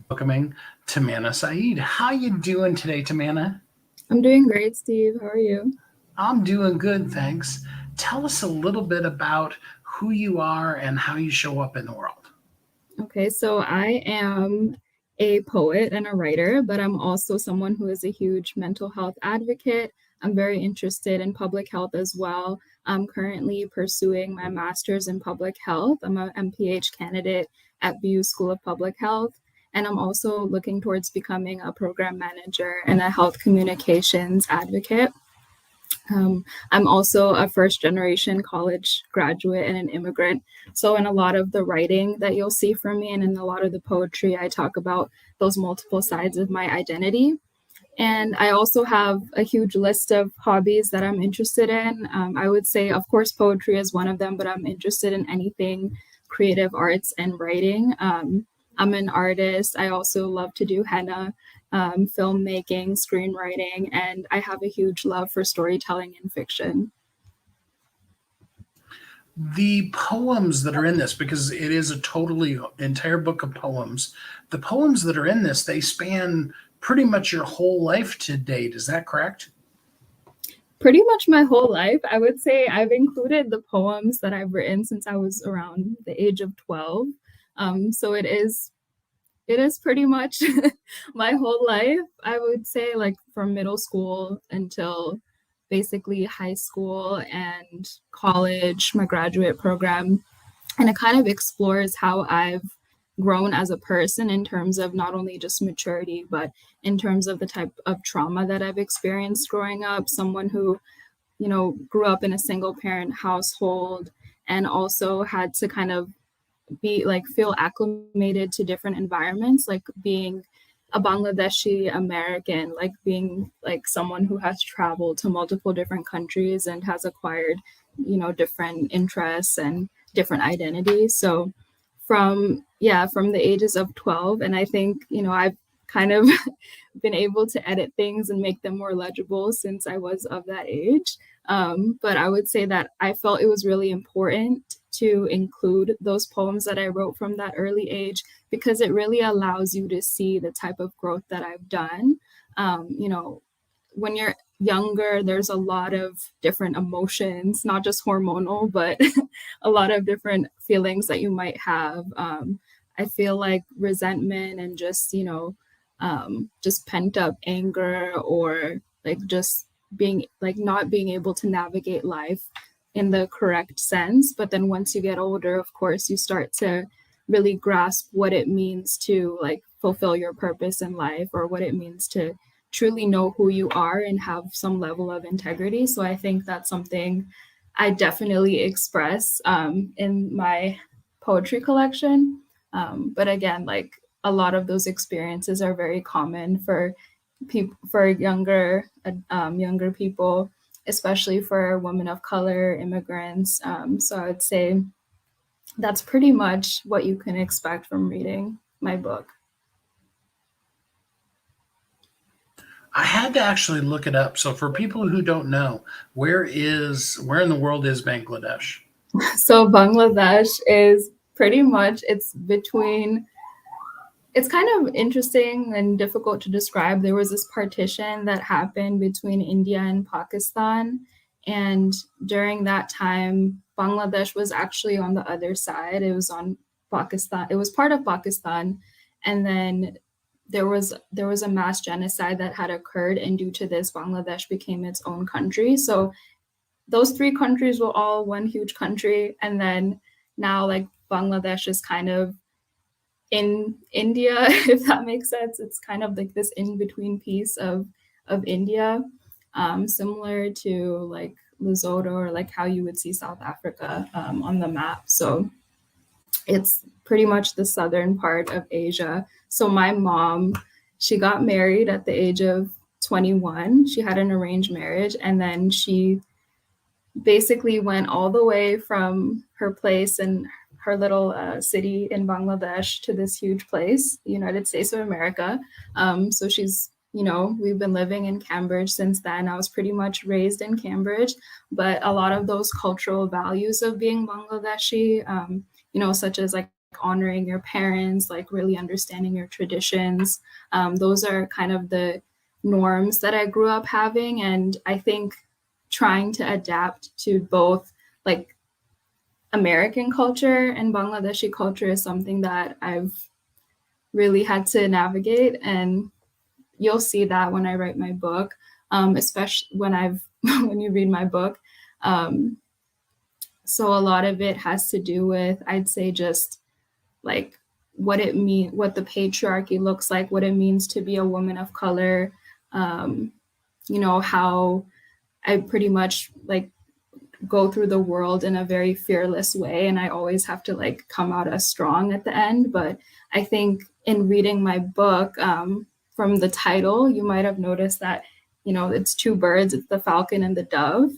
Welcoming Tamanna Syed. How you doing today, Tamanna? I'm doing great, Steve. How are you? I'm doing good, thanks. Tell us a little bit about who you are and how you show up in the world. Okay, so I am a poet and a writer, but I'm also someone who is a huge mental health advocate. I'm very interested in public health as well. I'm currently pursuing my master's in public health. I'm a MPH candidate at BU School of Public Health. And I'm also looking towards becoming a program manager and a health communications advocate. I'm also a first generation college graduate and an immigrant. So, in a lot of the writing that you'll see from me and in a lot of the poetry, I talk about those multiple sides of my identity. And I also have a huge list of hobbies that I'm interested in. I would say, of course, poetry is one of them, but I'm interested in anything creative arts and writing. I'm an artist. I also love to do henna, filmmaking, screenwriting, and I have a huge love for storytelling and fiction. The poems that are in this, because it is a totally entire book of poems, the poems that are in this, they span pretty much your whole life to date. Is that correct? Pretty much my whole life, I would say I've included the poems that I've written since I was around the age of 12. So it is pretty much my whole life. I would say, like, from middle school until basically high school and college, my graduate program. And it kind of explores how I've grown as a person in terms of not only just maturity, but in terms of the type of trauma that I've experienced growing up. Someone who, grew up in a single parent household and also had to kind of be like feel acclimated to different environments, like being a Bangladeshi American, like being like someone who has traveled to multiple different countries and has acquired, different interests and different identities. So from the ages of 12, and I think, I've kind of been able to edit things and make them more legible since I was of that age. But I would say that I felt it was really important to include those poems that I wrote from that early age because it really allows you to see the type of growth that I've done. When you're younger, there's a lot of different emotions, not just hormonal, but a lot of different feelings that you might have. I feel like resentment and just pent up anger or like just being like not being able to navigate life in the correct sense. But then once you get older, of course, you start to really grasp what it means to like fulfill your purpose in life or what it means to truly know who you are and have some level of integrity. So I think that's something I definitely express in my poetry collection. But again, like a lot of those experiences are very common for people, for younger people, especially for women of color, immigrants. So I would say that's pretty much what you can expect from reading my book. I had to actually look it up. So for people who don't know, where in the world is Bangladesh? So Bangladesh is pretty much it's kind of interesting and difficult to describe. There was this partition that happened between India and Pakistan. And during that time, Bangladesh was actually on the other side. It was on Pakistan. It was part of Pakistan. And then there was a mass genocide that had occurred. And due to this, Bangladesh became its own country. So those three countries were all one huge country. And then now, like, Bangladesh is kind of in India, if that makes sense. It's kind of like this in between piece of India, similar to like Lesotho or like how you would see South Africa on the map. So it's pretty much the southern part of Asia. So my mom, she got married at the age of 21. She had an arranged marriage, and then she basically went all the way from her place in her little city in Bangladesh to this huge place, the United States of America. So we've been living in Cambridge since then. I was pretty much raised in Cambridge, but a lot of those cultural values of being Bangladeshi, such as like honoring your parents, like really understanding your traditions. Those are kind of the norms that I grew up having. And I think trying to adapt to both like American culture and Bangladeshi culture is something that I've really had to navigate. And you'll see that when I write my book, especially when you read my book. So a lot of it has to do with, I'd say, just like what the patriarchy looks like, what it means to be a woman of color, how I pretty much like go through the world in a very fearless way, and I always have to like come out as strong at the end. But I think in reading my book, from the title, you might have noticed that, it's two birds, it's the falcon and the dove.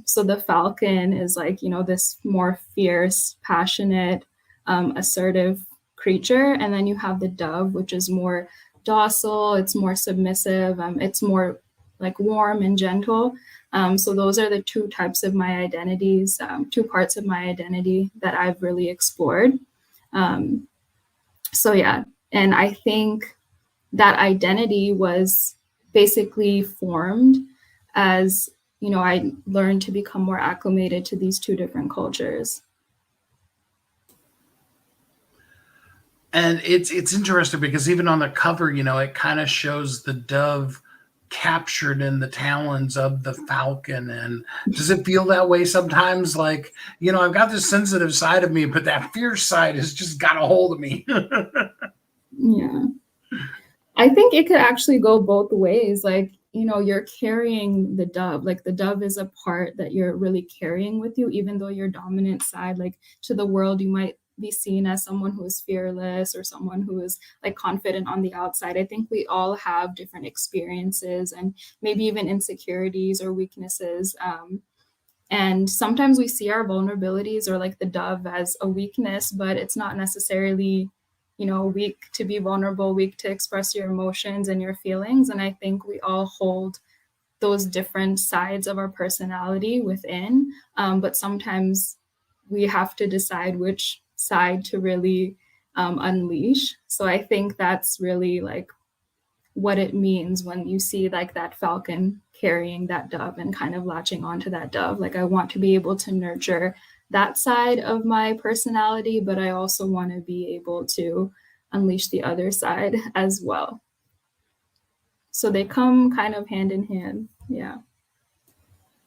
So the falcon is like, this more fierce, passionate, assertive creature. And then you have the dove, which is more docile, it's more submissive, it's more like warm and gentle. So those are the two types of my identities, two parts of my identity that I've really explored. So yeah, and I think that identity was basically formed as, I learned to become more acclimated to these two different cultures. And it's interesting because even on the cover, it kind of shows the dove captured in the talons of the falcon. And does it feel that way sometimes? Like, I've got this sensitive side of me, but that fierce side has just got a hold of me. Yeah. I think it could actually go both ways. Like, you're carrying the dove. Like the dove is a part that you're really carrying with you, even though your dominant side, like to the world, you might be seen as someone who is fearless or someone who is like confident on the outside. I think we all have different experiences and maybe even insecurities or weaknesses. And sometimes we see our vulnerabilities or like the dove as a weakness, but it's not necessarily, weak to be vulnerable, weak to express your emotions and your feelings. And I think we all hold those different sides of our personality within. But sometimes we have to decide which side to really unleash. So I think that's really like what it means when you see like that falcon carrying that dove and kind of latching onto that dove. Like I want to be able to nurture that side of my personality, but I also want to be able to unleash the other side as well. So they come kind of hand in hand. Yeah.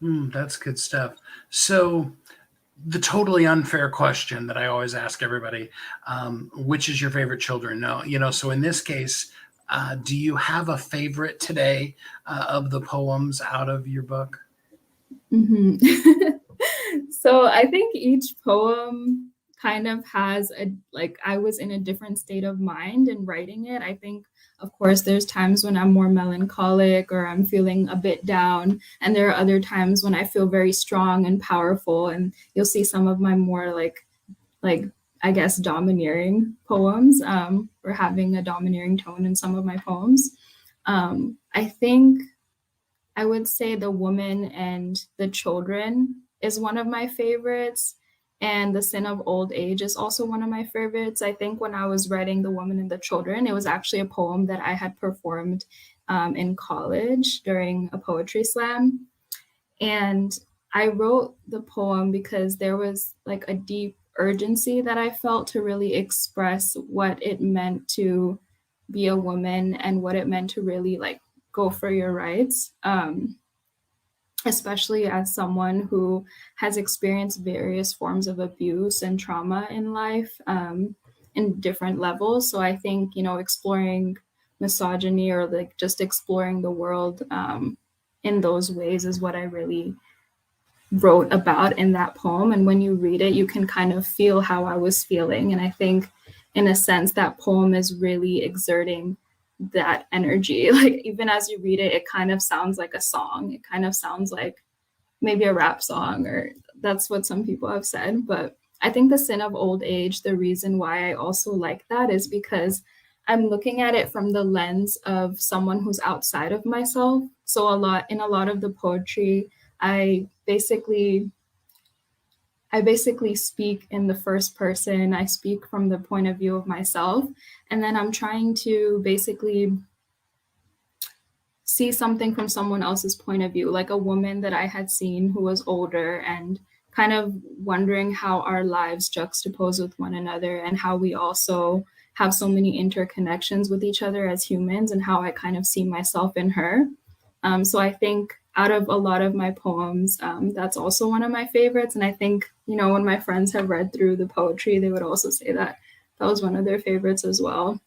That's good stuff. So the totally unfair question that I always ask everybody, which is your favorite children? No, so in this case, do you have a favorite today of the poems out of your book? Mm-hmm. So I think each poem kind of has I was in a different state of mind in writing it. I think, of course, there's times when I'm more melancholic or I'm feeling a bit down. And there are other times when I feel very strong and powerful. And you'll see some of my more like I guess, domineering poems, or having a domineering tone in some of my poems. I think I would say The Woman and the Children is one of my favorites. And The Sin of Old Age is also one of my favorites. I think when I was writing The Woman and the Children, it was actually a poem that I had performed in college during a poetry slam. And I wrote the poem because there was like a deep urgency that I felt to really express what it meant to be a woman and what it meant to really like go for your rights, especially as someone who has experienced various forms of abuse and trauma in life, in different levels. So I think, exploring misogyny or like just exploring the world in those ways is what I really wrote about in that poem. And when you read it, you can kind of feel how I was feeling. And I think, in a sense, that poem is really exerting that energy. Like, even as you read it, it kind of sounds like a song. It kind of sounds like maybe a rap song, or that's what some people have said. But I think The Sin of Old Age, the reason why I also like that is because I'm looking at it from the lens of someone who's outside of myself. So in a lot of the poetry, I I basically speak in the first person. I speak from the point of view of myself. And then I'm trying to basically see something from someone else's point of view, like a woman that I had seen who was older, and kind of wondering how our lives juxtapose with one another and how we also have so many interconnections with each other as humans, and how I kind of see myself in her. So I think out of a lot of my poems, that's also one of my favorites. And I think, you know, when my friends have read through the poetry, they would also say that that was one of their favorites as well.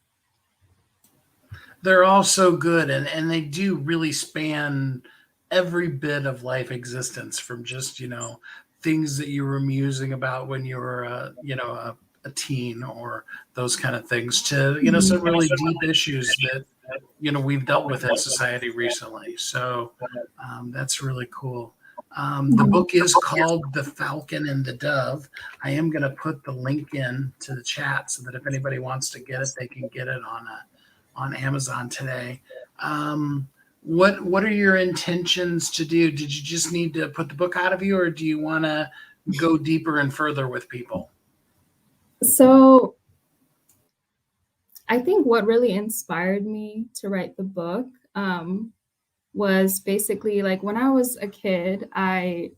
They're all so good, and they do really span every bit of life existence, from just, things that you were musing about when you were, a teen, or those kind of things, to, some Mhm. really deep issues that, we've dealt with in society recently. So that's really cool. The book is called The Falcon and the Dove. I am going to put the link in to the chat so that if anybody wants to get it, they can get it on Amazon today. What are your intentions to do? Did you just need to put the book out of you, or do you want to go deeper and further with people? So I think what really inspired me to write the book was basically like when I was a kid, I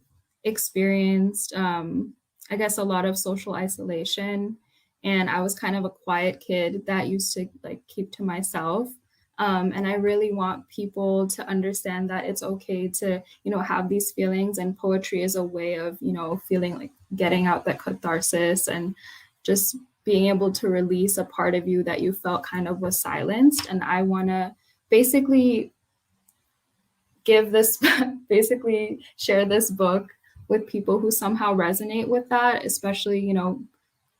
experienced, I guess, a lot of social isolation. And I was kind of a quiet kid that used to like keep to myself. And I really want people to understand that it's okay to, have these feelings. And poetry is a way of, feeling like getting out that catharsis and just being able to release a part of you that you felt kind of was silenced. And I want to basically give this basically share this book with people who somehow resonate with that, especially,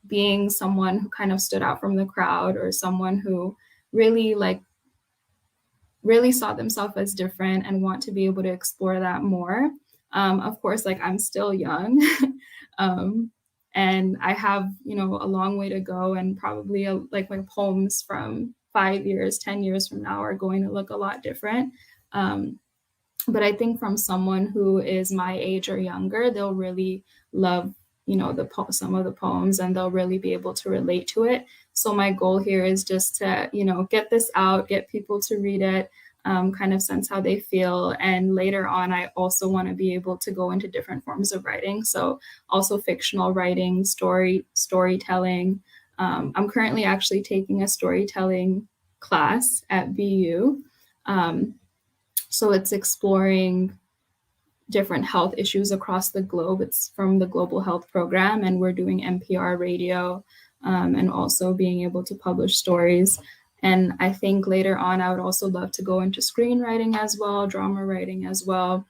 being someone who kind of stood out from the crowd, or someone who really really saw themselves as different and want to be able to explore that more. Of course, like I'm still young, um, and I have, a long way to go, and probably like my poems from 5 years, 10 years from now are going to look a lot different. But I think from someone who is my age or younger, they'll really love, some of the poems, and they'll really be able to relate to it. So my goal here is just to, get this out, get people to read it, kind of sense how they feel. And later on, I also want to be able to go into different forms of writing. So also fictional writing, storytelling. I'm currently actually taking a storytelling class at BU. So it's exploring different health issues across the globe. It's from the Global Health Program, and we're doing NPR radio, and also being able to publish stories. And I think later on, I would also love to go into screenwriting as well, drama writing as well.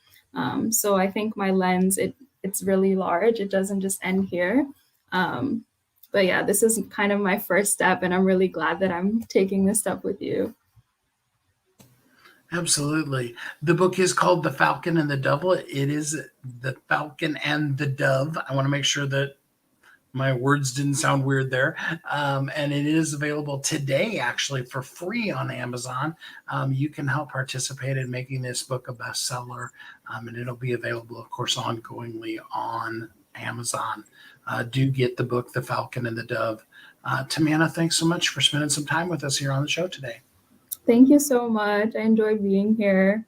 So I think my lens, it's really large. It doesn't just end here. But yeah, this is kind of my first step, and I'm really glad that I'm taking this step with you. Absolutely. The book is called The Falcon and the Dove. It is The Falcon and the Dove. I want to make sure that my words didn't sound weird there. And it is available today, actually, for free on Amazon. You can help participate in making this book a bestseller, and it'll be available, of course, ongoingly on Amazon. Do get the book, The Falcon and the Dove. Tamanna, thanks so much for spending some time with us here on the show today. Thank you so much. I enjoyed being here.